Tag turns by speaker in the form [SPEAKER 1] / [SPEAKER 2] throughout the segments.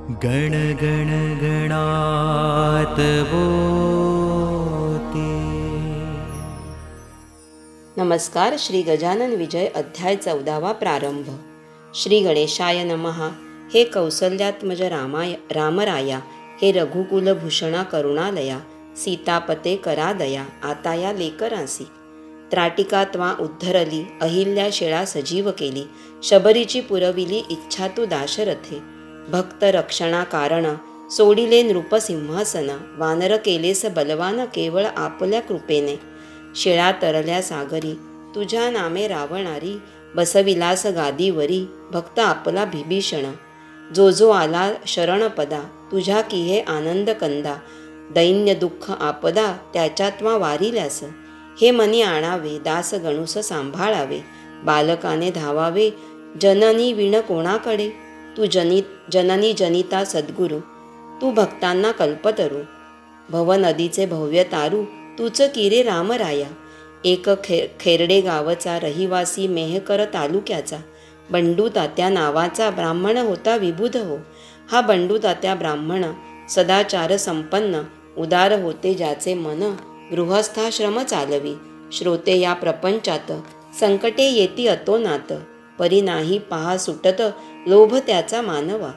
[SPEAKER 1] गण गण गणात बोते।
[SPEAKER 2] नमस्कार. श्री गजानन विजय अध्याय 14 प्रारंभ. श्री गणेशाय नमः. हे कौसल्यात्मज रामराया, हे रघुकुलभूषणा करुणालया, सीतापते करादया, आता या लेकरासी. त्राटिका त्वा उद्धरली, अहिल्या शेळा सजीव केली, शबरीची पुरविली इच्छा तू दाशरथे. भक्त रक्षणा कारण सोडिले नृपसिंहासन, वानर केलेस बलवान केवळ आपल्या कृपेने. शिळा तरल्या सागरी, तुझ्या नामे रावणारी, बसविलास गादीवरी, भक्त आपला बिभीषण. जो जो आला शरणपदा, तुझ्या की हे आनंद कंदा, दैन्य दुःख आपदा त्याच्यात्वा वारिल्यास. हे मनी आणावे, दास गणूस सांभाळावे, बालकाने धावावे, जननी विण कोणाकडे. तू जननी जनिता सद्गुरू, तू भक्तांना कल्पतरू. भव नदीचे भव्य तारू, तूच किरे रामराया. एक खेरडे गावचा रहिवासी मेहकर तालुक्याचा, बंडू तात्या नावाचा ब्राह्मण होता विबुध हो. हा बंडू तात्या ब्राह्मण सदाचार संपन्न, उदार होते ज्याचे मन, गृहस्थाश्रम चालवी. श्रोते या प्रपंचात, संकटे येती अतोनात, परी नाही पहा सुटत लोभ त्याचा मानवा.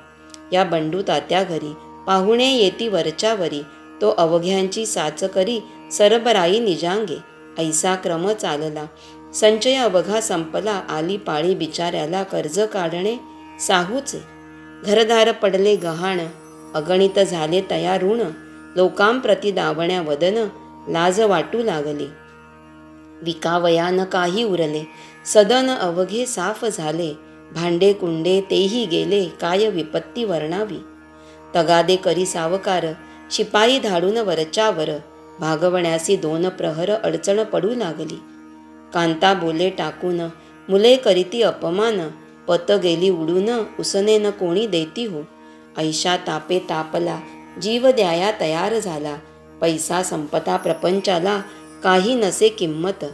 [SPEAKER 2] या बंडू तात्या घरी पाहुणे येती वरच्यावरी, तो अवघ्यांची साच करी सरबराई निजांगे. ऐसा क्रम चालला, संचय अवघा संपला, आली पाळी बिचाऱ्याला कर्ज काढणे साहूचे. घरदार पडले गहाण, अगणित झाले तया ऋण, लोकांप्रती दावण्या वदन, लाज वाटू लागली. विकावया न काही उरले, सदन अवघे साफ झाले, भांडे कुंडे तेही गेले, काय विपत्ती वर्णावी. तगादे करी सावकार, शिपाई धाडून वरच्यावर, भागवण्यासी 2 प्रहर अडचण पडू लागली. कांता बोले टाकून, मुले करीती अपमान, पत गेली उडून, उसने न कोणी देती हो. ऐशा तापे तापला, जीव द्याया तयार झाला, पैसा संपता प्रपंचाला, काही नसे किंमत.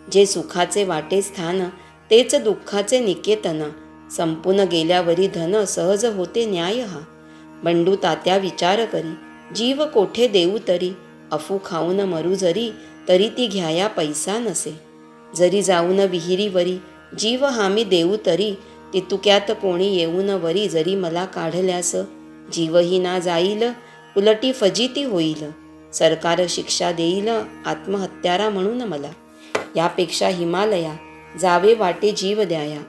[SPEAKER 2] जे सुखाचे वाटे स्थान, तेच दुःखाचे निकेतन, संपून गेल्यावरी धन, सहज होते न्याय हा. बंडू तात्या विचार करी, जीव कोठे देऊ तरी, अफू खाऊन मरू जरी, तरी ती घ्याया पैसा नसे. जरी जाऊन विहिरीवरी, जीव हामी देऊ तरी, तितुक्यात कोणी येऊन वरी, जरी मला काढल्यास जीवही ना जाईल, उलटी फजिती होईल. सरकार शिक्षा देईल, आत्महत्यारा म्हणून मला. यापेक्षा हिमालया जावे वाटे जीव द्याया,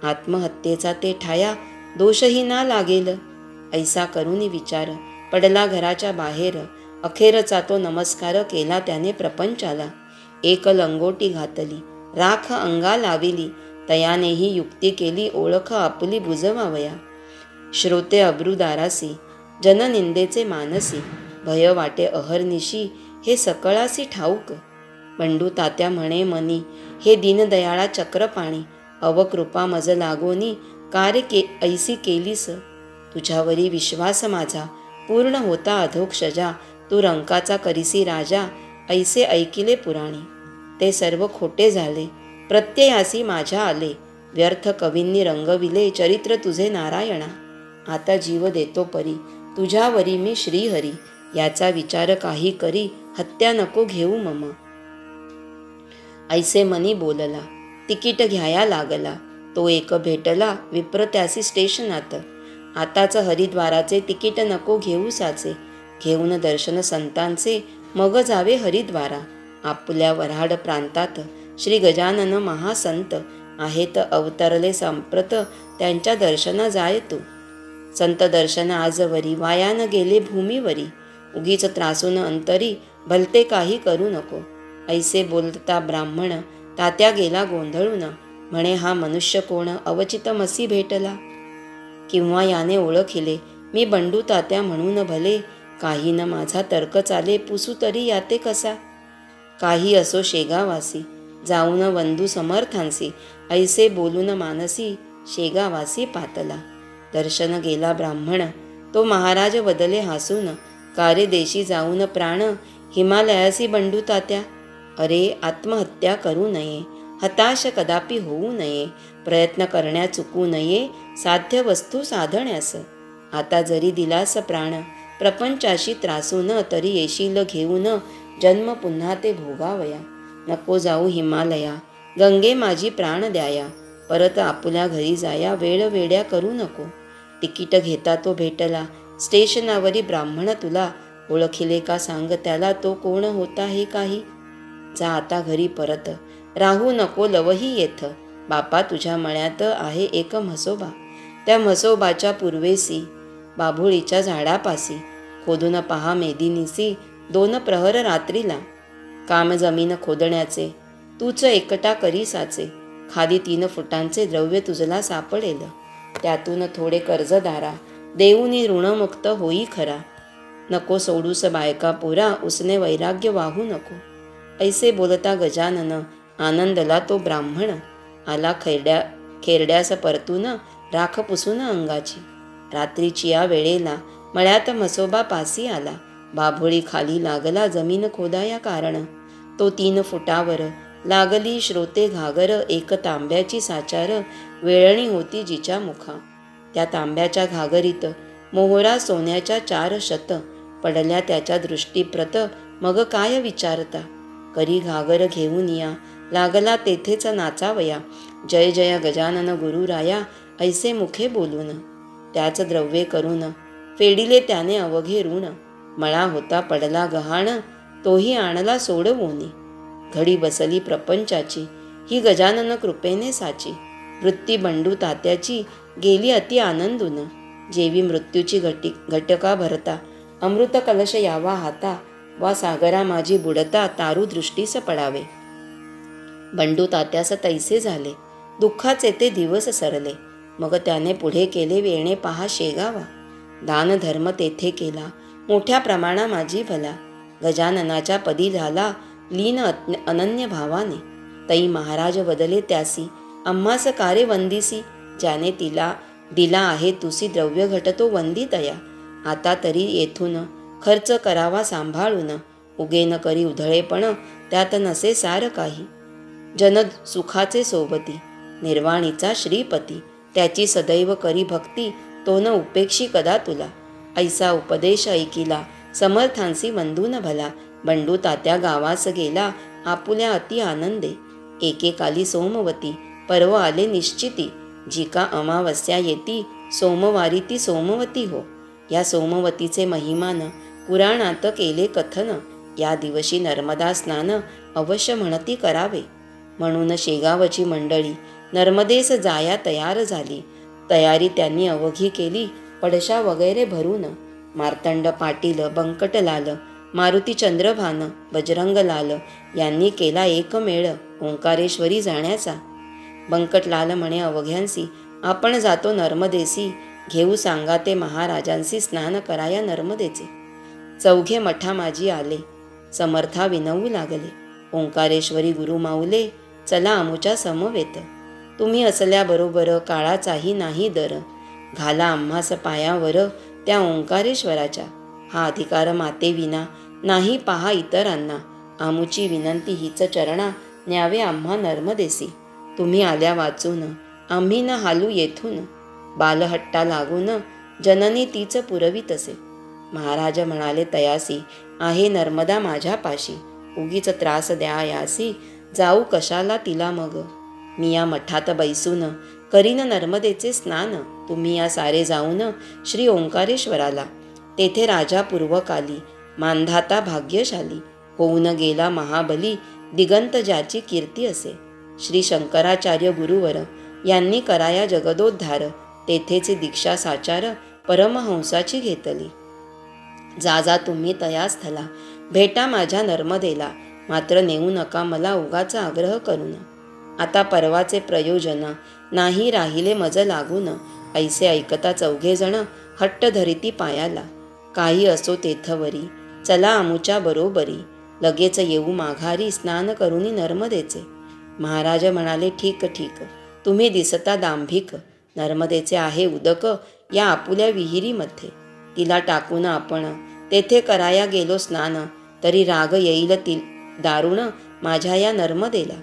[SPEAKER 2] आत्महत्येचा ते ठाया, दोषही ना लागेल. ऐसा करूनी विचार पडला घराच्या बाहेर, अखेरचा तो नमस्कार केला त्याने प्रपंचाला. एक लंगोटी घातली, राख अंगा लाविली, तयानेही युक्ती केली, ओळख आपली बुजवावया. श्रोते अब्रुदारासी, जननिंदेचे मानसी, भय वाटे अहर्निशी, हे सकळासी ठाऊक. बंडू तात्या म्हणे मनी, हे दीनदयाळा चक्रपाणी, अवकृपा मज लागोनी, कार्य ऐसी केलीस. तुझ्यावरी विश्वास माझा, पूर्ण होता अधोक्षजा, तू रंकाचा करीसी राजा, ऐसे ऐकिले पुराणी. ते सर्व खोटे झाले, प्रत्ययासी माझ्या आले, व्यर्थ कवींनी रंगविले, चरित्र तुझे नारायणा. आता जीव देतो परी, तुझ्यावरी मी श्रीहरी, याचा विचार काही करी, हत्या नको घेऊ मम. ऐसे मनी बोलला, तिकीट घ्याया लागला, तो एक भेटला, विप्र त्यासी स्टेशनात. आताच हरिद्वाराचे तिकीट नको घेऊ साचे, घेऊन दर्शन संतांचे, मग जावे हरिद्वारा. आपल्या वऱ्हाड प्रांतात श्री गजानन महासंत आहेत, अवतरले संप्रत, त्यांच्या दर्शना जाय तू. संत दर्शन आजवरी, वायान गेले भूमीवरी, उगीच त्रासून अंतरी, भलते काही करू नको. ऐसे बोलता ब्राह्मण तात्या गेला गोंधळून, म्हणे हा मनुष्य कोण, अवचित मसी भेटला. किंवा याने ओळखिले, मी बंडू तात्या म्हणून भले, काही न माझा तर्क चाले, पुसू तरी याते कसा. काही असो शेगावासी, जाऊन वंदू समर्थांसी, ऐसे बोलून मानसी, शेगावासी पातला. दर्शन गेला ब्राह्मण, तो महाराज बदले हासून, कारे देशी जाऊन प्राण, हिमालयासी बंडू तात्या. अरे आत्महत्या करू नये, हताश कदापि होऊ नये, प्रयत्न करण्या चुकू नये, साध्य वस्तू साधण्यास. आता जरी दिलास प्राण प्रपंचाशी त्रासून, तरी येशील घेऊन जन्म पुन्हा ते भोगावया. नको जाऊ हिमालया, गंगे माझी प्राण द्याया, परत आपुल्या घरी जाया, वेळ वेड्या करू नको. तिकीट घेता तो भेटला स्टेशनावरी ब्राह्मण तुला, ओळखिले का सांग त्याला, तो कोण होता हे काही. जा आता घरी परत, राहू नको लवही येथ, बापा तुझ्या मळ्यात आहे एक म्हसोबा. त्या म्हसोबाच्या पूर्वेसी बाभुळीच्या झाडापासी, खोदून पहा मेदिनीसी 2 प्रहर रात्रीला. काम जमीन खोदण्याचे तूच एकटा करी साचे, खाली 3 फुटांचे द्रव्य तुझला सापडेल. त्यातून थोडे कर्ज दारा, देऊनी ऋणमुक्त होई खरा. नको सोडूस बायका पोरा, उसने वैराग्य वाहू नको. ऐसे बोलता गजानन आनंदला तो ब्राह्मण, आला खेरड्यास परतून राख पुसून अंगाची. रात्रीची या वेळेला मळ्यात म्हसोबा पासी आला, बाभोळी खाली लागला जमीन खोदाया कारण. तो 3 फुटावर लागली श्रोते घागर, एक तांब्याची साचार वेळणी होती जिच्या मुखा. त्या तांब्याच्या घागरीत मोहरा सोन्याच्या 4 शत, पडल्या त्याच्या दृष्टीप्रत मग काय विचारता. करी घागर घेऊन या, लागला तेथेच नाचावया, जय जय गजानन गुरुराया, ऐसे मुखे बोलून. त्याच द्रव्ये करून फेडिले त्याने अवघे ऋण, मळा होता पडला गहाण, तोही आणला सोडवोनी. घडी बसली प्रपंचाची, ही गजानन कृपेने साची. वृत्ती बंडू तात्याची गेली अति आनंदून, जेवी मृत्यूची घटका भरता, अमृत कलश यावा हाता, वा सागरा माझी बुडता, तारू दृष्टीस पडावे. बंडू तात्यास तैसे झाले, दुःखाचे ते दिवस सरले. मग त्याने पुढे केले वेणे पहा शेगावा. दान धर्म तेथे केला मोठ्या प्रमाणा माझी भला, गजाननाच्या पदी झाला लीन अनन्य भावाने. तई महाराज बदले त्यासी, आम्हास कारे वंदिसी, ज्याने तिला दिला आहे तुसी द्रव्य घटतो वंदितया. आता तरी येथून खर्च करावा सांभाळून, उगे न करी उधळेपण, त्यात नसे सार काही. जन सुखाचे सोबती, निर्वाणीचा श्रीपती, त्याची सदैव करी भक्ती, तो न उपेक्षी कदा तुला. ऐसा उपदेश ऐकिला समर्थांसी वंदून भला, बंडू तात्या गावास गेला आपुल्या अति आनंदे. एकेकाली सोमवती पर्व आले निश्चिती, जिका अमावस्या येती सोमवारी ती सोमवती हो. या सोमवतीचे महिमान पुराणात केले कथन, या दिवशी नर्मदा स्नान अवश्य म्हणती करावे. म्हणून शेगावची मंडळी नर्मदेस जाया तयार झाली. तयारी त्यांनी अवघी केली पडशा वगैरे भरून. मार्तंड पाटील, बंकटलाल, मारुती चंद्रभान, बजरंगलाल यांनी केला एक मेळ ओंकारेश्वरी जाण्याचा. बंकटलाल म्हणे अवघ्यांसी, आपण जातो नर्मदेसी, घेऊ सांगा ते महाराजांसी स्नान कराया नर्मदेचे. चौघे मठा माझी आले, समर्था विनवू लागले, ओंकारेश्वरी गुरु माऊले, चला आमुच्या समवेत. तुम्ही असल्याबरोबर काळाचाही नाही दर, घाला आम्हास पायावर त्या ओंकारेश्वराच्या. हा अधिकार माते विना नाही पहा इतरांना, आमुची विनंती हीच चरणा, न्यावे आम्हा नर्मदेसी. तुम्ही आल्या वाचून आम्ही न हालू येथून, बालहट्टा लागून जननी तीच पुरवीत असे. महाराज म्हणाले तयासी, आहे नर्मदा माझ्या पाशी, उगीच त्रास द्या यासी, जाऊ कशाला तिला मग. मी या मठात बैसून करीन नर्मदेचे स्नान, तुम्ही या सारे जाऊन श्री ओंकारेश्वराला. तेथे राजा पूर्वकाली मानधाता भाग्यशाली, होऊन गेला महाबली, दिगंत ज्याची कीर्ती असे. श्री शंकराचार्य गुरुवर यांनी कराया जगदोद्धार, तेथेचे दीक्षा साचार परमहंसाची घेतली. जा जा तुम्ही तया स्थला, भेटा माझ्या नर्मदेला, मात्र नेऊ नका मला उगाचा आग्रह करून. आता परवाचे प्रयोजन नाही राहिले मज लागून, ऐसे ऐकता चौघेजण हट्ट धरिती पायाला. काही असो तेथवरी, चला आमुच्या बरोबरी, लगेच येऊ माघारी स्नान करुनी नर्मदेचे. महाराज म्हणाले ठीक ठीक, तुम्ही दिसता दांभिक, नर्मदेचे आहे उदक या आपुल्या विहिरीमध्ये, तिला टाकून आपण तेथे कराया गेलो स्नान, तरी राग येईल ती दारुण माझ्या या नर्मदेला.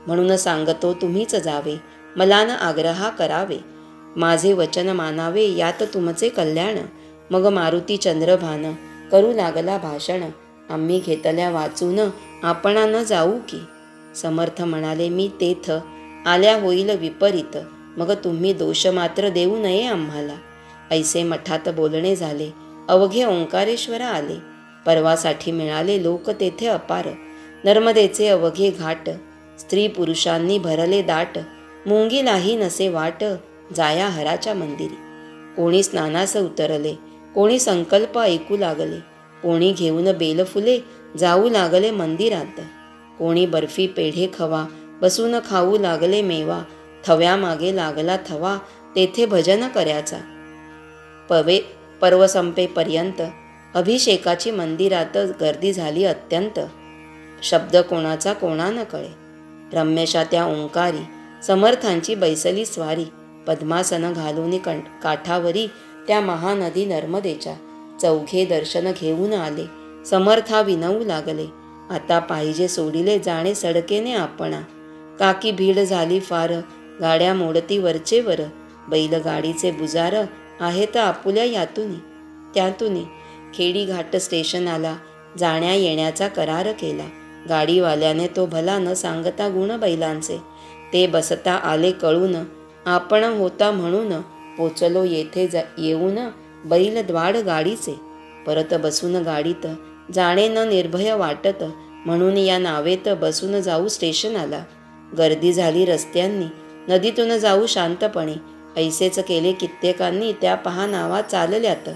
[SPEAKER 2] म्हणून सांगतो तुम्हीच जावे, मला न आग्रहा करावे. माझे वचन मानावे यात तुमचे कल्याण. मग मारुती चंद्रभान करू लागला भाषण. आम्ही घेतल्या वाचून आपणा न जाऊ की. समर्थ म्हणाले मी तेथ आल्या होईल विपरीत. मग तुम्ही दोष मात्र देऊ नये आम्हाला. ऐसे मठात बोलणे झाले. अवघे ओंकारेश्वर आले. परवासाठी मिळाले लोक तेथे अपार. नर्मदेचे अवघे घाट स्त्री पुरुषांनी भरले दाट. मुंगीलाही नसे वाट जाया हराच्या मंदिरी. कोणी स्नानास उतरले, कोणी संकल्प ऐकू लागले, कोणी घेऊन बेलफुले जाऊ लागले मंदिरात. कोणी बर्फी पेढे खवा बसून खाऊ लागले मेवा. थव्यामागे लागला थवा तेथे भजन करायचा. पर्व संपेपर्यंत अभिषेकाची मंदिरात गर्दी झाली अत्यंत. शब्द कोणाचा कोणा न कळे. रम्यशा त्या ओंकारी समर्थांची बैसली स्वारी. पद्मासन घालून काठावरी त्या महानदी नर्मदेच्या. चौघे दर्शन घेऊन आले. समर्था विनवू लागले. आता पाहिजे सोडिले जाणे सडकेने आपणा. काकी भीड झाली फार गाड्या मोडती वरचे वर. बैलगाडीचे बुजार आहेत आपुल्या यातुनी त्यातुनी. खेडी घाट स्टेशनाला जाण्या येण्याचा करार केला. गाडीवाल्याने तो भला न सांगता गुण बैलांचे. ते बसता आले कळून आपण होता म्हणून. पोचलो येथे येऊन बैल द्वाड गाडीचे. परत बसून गाडीत जाणे न निर्भय वाटत. म्हणून या नावेत बसून जाऊ स्टेशनाला. गर्दी झाली रस्त्यांनी नदीतून जाऊ शांतपणे. ऐसेच केले कित्येकांनी त्या पहा नावा चालल्यात.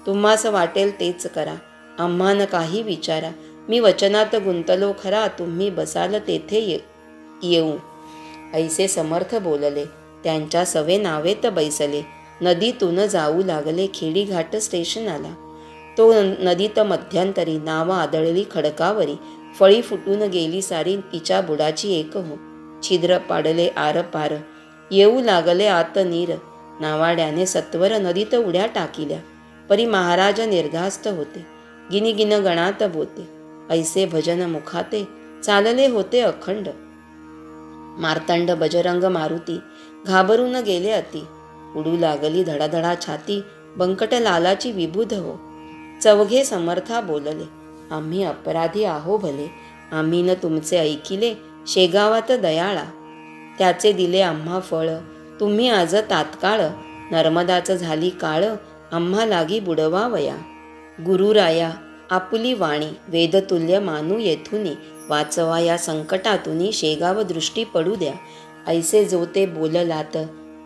[SPEAKER 2] तुम्हास वाटेल तेच करा आम्हान काही विचारा. मी वचनात गुंतलो खरा तुम्ही बसाल तेथे येऊ. ऐसे समर्थ बोलले त्यांच्या सवे नावेत बैसले. नदीतून जाऊ लागले खेडी घाट स्टेशनाला. तो नदीत मध्यंतरी नाव आदळली खडकावरी. फळी फुटून गेली सारी तिच्या बुडाची एक हो. छिद्र पाडले आर पार येऊ लागले आत नीर. नावाड्याने सत्वर नदीत उड्या टाकिल्या. परी महाराज निर्धास्त होते गिनिगिन गणात बोते. ऐसे भजन मुखाते चालले होते अखंड. मार्तंड बजरंग मारुती घाबरून गेले अति. उडू लागली धडाधडा छाती बंकट लालाची विबुध हो. चवघे समर्था बोलले आम्ही अपराधी आहो भले. आम्ही न तुमचे ऐकिले शेगावात दयाळा. त्याचे दिले आम्हा फळ तुम्ही आज तात्काळ. नर्मदाच झाली काळ आम्हा लागी बुडवावया. गुरुराया आपुली वाणी वेदतुल्य मानू येथुनी. वाचवा या संकटातुनी शेगाव दृष्टी पडू द्या. ऐसे जो ते बोललात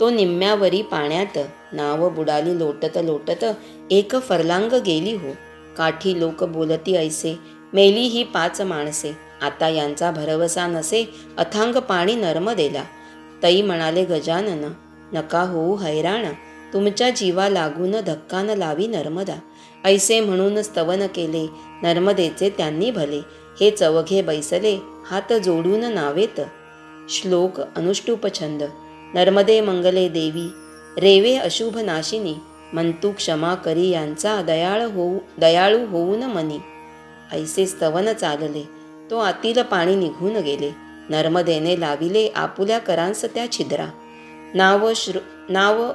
[SPEAKER 2] तो निम्म्यावरी पाण्यात. नाव बुडाली लोटत लोटत एक फरलांग गेली हो. काठी लोक बोलती ऐसे मेली ही 5 माणसे. आता यांचा भरवसा नसे अथांग पाणी नर्मदेला. तई म्हणाले गजानन नका होऊ हैराण. तुमच्या जीवा लागून धक्का न लावी नर्मदा. ऐसे म्हणून स्तवन केले नर्मदेचे त्यांनी भले. हे चवघे बैसले हात जोडून नावेत. श्लोक अनुष्टुप छंद. नर्मदे मंगले देवी रेवे अशुभ नाशिनी. मंतू क्षमा करी यांचा दयाळू होऊन मनी. ऐसे स्तवन चालले तो आतील पाणी निघून गेले. नर्मदेने लाविले आपुल्या करांस त्या छिद्रा. नाव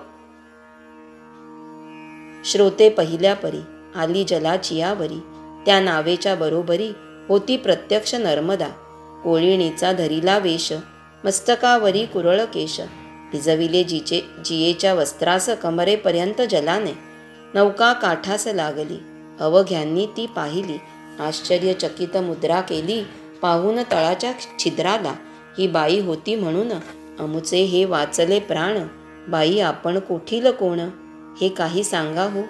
[SPEAKER 2] श्रोते पहिल्या परी आली जलाची यावरी. त्या नावेच्या बरोबरी होती प्रत्यक्ष नर्मदा. कोळिणीचा धरिला वेश मस्तकावरी कुरळ केश. भिजविले जियेच्या वस्त्रास कमरेपर्यंत जलाने. नौका काठास लागली अवघ्यांनी ती पाहिली. आश्चर्यचकित मुद्रा केली पाहून तळाच्या छिद्राला. ही बाई होती म्हणून अमुचे हे वाचले प्राण. बाई आपण कोठील कोण हे काही सांगा हो.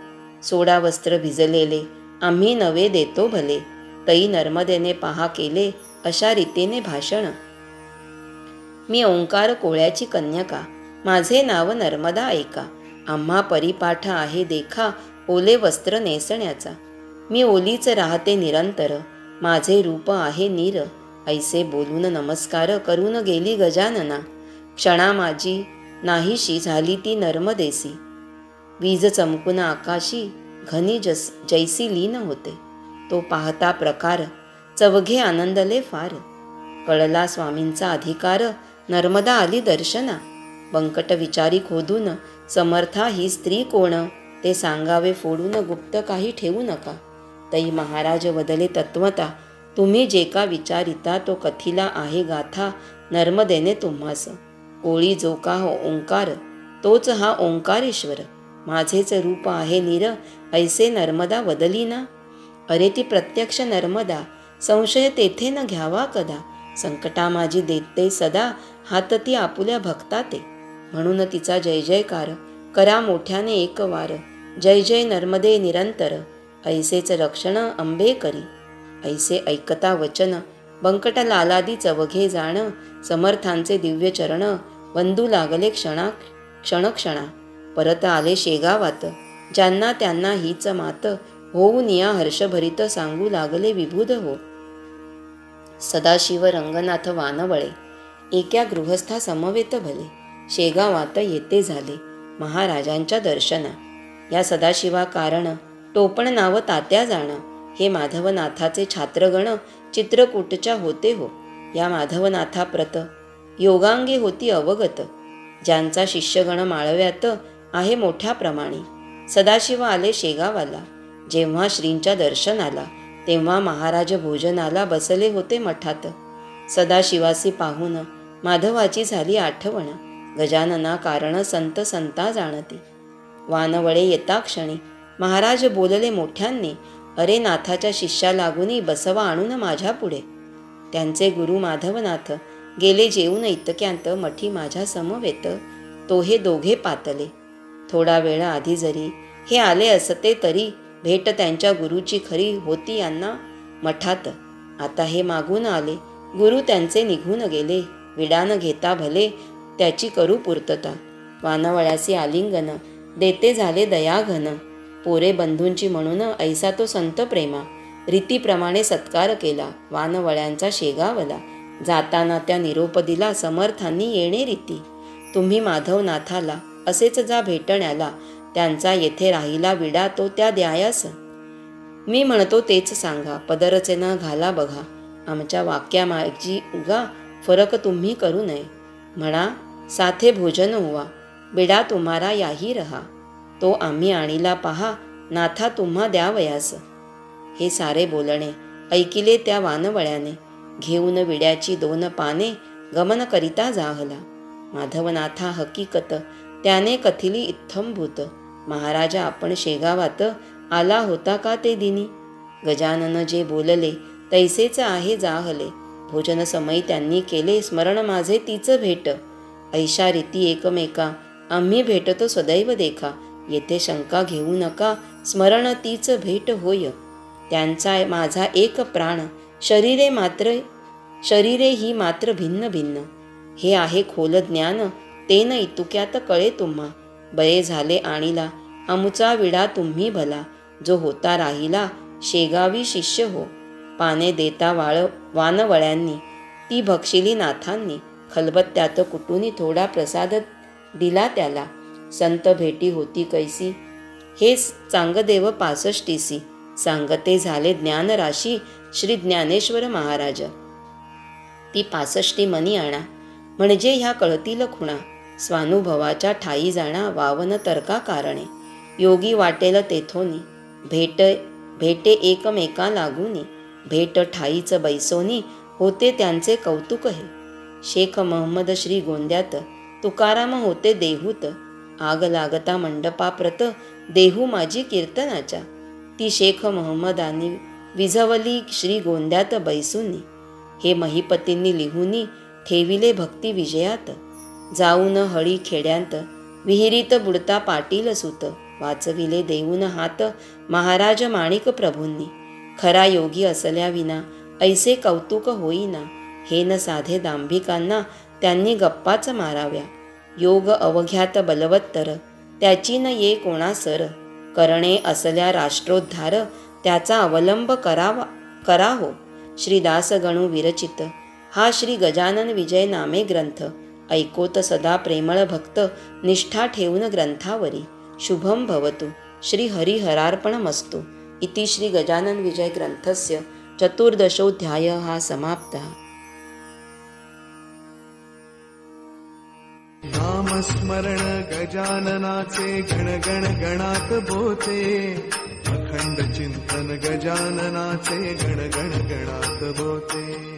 [SPEAKER 2] सोडा वस्त्र भिजलेले आम्ही नवे देतो भले. तई नर्मदेने पहा केले अशा रीतीने भाषण. मी ओंकार कोळ्याची कन्यका माझे नाव नर्मदा ऐका. आम्हा परिपाठ आहे देखा ओले वस्त्र नेसण्याचा. मी ओलीच राहते निरंतर माझे रूप आहे नीर. ऐसे बोलून नमस्कार करून गेली गजानना. क्षणा माझी नाहीशी झाली ती नर्मदेसी. वीज चमकून आकाशी घनी जैसी लीन होते. तो पाहता प्रकार चवघे आनंदले फार. कळला स्वामींचा अधिकार नर्मदा आली दर्शना. बंकट विचारी खोदून, समर्था ही स्त्री कोण, ते सांगावे फोडून, गुप्त काही ठेवू नका. तई महाराज वदले तत्वता, तुम्ही जे का विचारिता, तो कथिला आहे गाथा, नर्मदेने तुम्हास. कोळी जो का हो ओंकार, तोच हा ओंकारेश्वर. माझेच रूप आहे नीर, ऐसे नर्मदा वदली ना. अरे ती प्रत्यक्ष नर्मदा, संशय तेथे न घ्यावा कदा. संकटा माझी देते सदा, हात ती आपुल्या भक्ता ते. म्हणून तिचा जय जयकार, करा मोठ्याने एक वार. जय जय नर्मदे निरंतर, ऐसेच रक्षण अंबे करी. ऐसे ऐकता वचन, बंकट लालादी चवघे जाण. समर्थांचे दिव्य चरण, वंदू लागले क्षणक्षणा. परत आले शेगावात, ज्यांना त्यांना हीच मात. होऊन या हर्षभरित, सांगू लागले विबुध हो. सदाशिव रंगनाथ वानवळे, एका गृहस्था समवेत भले. शेगावात येते झाले, महाराजांच्या दर्शना. या सदाशिवा कारण, टोपण नाव तात्या जाण. हे माधवनाथाचे छात्रगण, चित्रकूटच्या होते हो. या माधवनाथा प्रत, योगांगी होती अवगत. ज्यांचा शिष्यगण माळव्यात, आहे मोठ्या प्रमाणी. सदाशिव आले शेगावाला, जेव्हा श्रींच्या दर्शनाला. तेव्हा महाराज भोजनाला बसले होते मठात. सदाशिवासी पाहून, माधवाची झाली आठवण. गजानना कारण, संत संता जाणती. वानवळे येता क्षणी, महाराज बोलले मोठ्यांनी. अरे नाथाच्या शिष्या लागुनी, बसवा आणून माझ्या पुढे. त्यांचे गुरु माधवनाथ, गेले जेवून इतक्यांत, मठी माझ्या समवेत. तो हे दोघे पातले. थोडा वेळ आधी जरी हे आले असते तरी, भेट त्यांच्या गुरुची खरी होती यांना मठात. आता हे मागून आले, गुरु त्यांचे निघून गेले. विडान घेता भले, त्याची करू पूर्तता. वानवळ्यासी आलिंगन, देते झाले दयाघन. पोरे बंधूंची म्हणून, ऐसा तो संत प्रेमा. रीतीप्रमाणे सत्कार केला, वानवळ्यांचा शेगावला. जाताना त्या निरोप दिला, समर्थांनी येणे रीती. तुम्ही माधवनाथाला असेच जा भेटण्याला. त्यांचा येथे राहिला विडा, तो त्या द्यायास. मी म्हणतो तेच सांगा, पदरचे न घाला बघा. आमच्या वाक्यामागची उगा, फरक तुम्ही करू नये. म्हणा साथे भोजन होवा, बिडा तुम्हारा याही रहा. तो आम्ही आणीला पहा, नाथा तुम्हा द्यावयास. हे सारे बोलणे ऐकिले त्या वानवळ्याने. घेऊन विड्याची 2 पाने, गमन करिता जाहला. माधवनाथा हकीकत, त्याने कथिली इत्थंभूत. महाराजा आपण शेगावात, आला होता का ते दिनी. गजानन जे बोलले, तैसेच आहे जाहले. भोजन समय त्यांनी केले, स्मरण माझे तीच भेट. ऐशा रीती एकमेका, आम्ही भेटतो सदैव देखा. येथे शंका घेऊ नका, स्मरण तीच भेट होय. त्यांचा माझा एक प्राण, शरीरे ही मात्र भिन्न भिन्न. हे आहे खोल ज्ञान, ते न इतुक्यात कळे तुम्हा. बरे झाले आणीला, आमुचा विडा तुम्ही भला. जो होता राहिला, शेगावी शिष्य हो. पाने देता वानवळ्यांनी, ती भक्षिली नाथांनी. खलबत्त्यात कुटुनी थोडा प्रसाद दिला त्याला. संत भेटी होती कैसी, हे चांगदेव 65सी. सांगते झाले ज्ञानराशी, श्री ज्ञानेश्वर महाराज. ती 65 मनी आणा, म्हणजे ह्या कळतील खुणा. स्वानुभवाच्या ठाई जाणा, वावन तर्का कारणे. योगी वाटेल तेथोनी, भेटे एकमेका लागूनी. भेट ठाईच बैसोनी, होते त्यांचे कौतुक हे. शेख महम्मद श्री गोंद्यात, तुकाराम होते देहूत. आग लागता मंडपाप्रत, देहू माझी कीर्तनाच्या. ती शेख महम्मदानी विझवली श्री गोंद्यात बैसूनी. हे महिपतींनी लिहूनी, ठेविले भक्ती विजयात. जाऊन हळी खेड्यांत, विहिरीत बुडता पाटील सुत. वाचविले देऊन हात, महाराज माणिक प्रभूंनी. खरा योगी असल्या विना, ऐसे कौतुक होईना. हे न साधे दांभिकांना, त्यांनी गप्पाच माराव्या. योग अवघ्यात बलवत्तर, त्याची न ये कोणा सर. करणे असल्या राष्ट्रोद्धार, त्याचा अवलंब करा हो. श्रीदास गणू विरचित, हा श्री गजानन विजय नामे ग्रंथ. ऐकोत सदा प्रेमळ भक्त, निष्ठा ठेवून ग्रंथावरी. शुभम भवतु. श्री हरिहरार्पणमस्तु. इति श्री गजानन विजय ग्रंथस्य 14ोऽध्यायः समाप्तः.
[SPEAKER 3] नामस्मरण गजाननाचे गण गण गणात बोते, अखंड चिंतन गजाननाचे गण गण गणात बोते.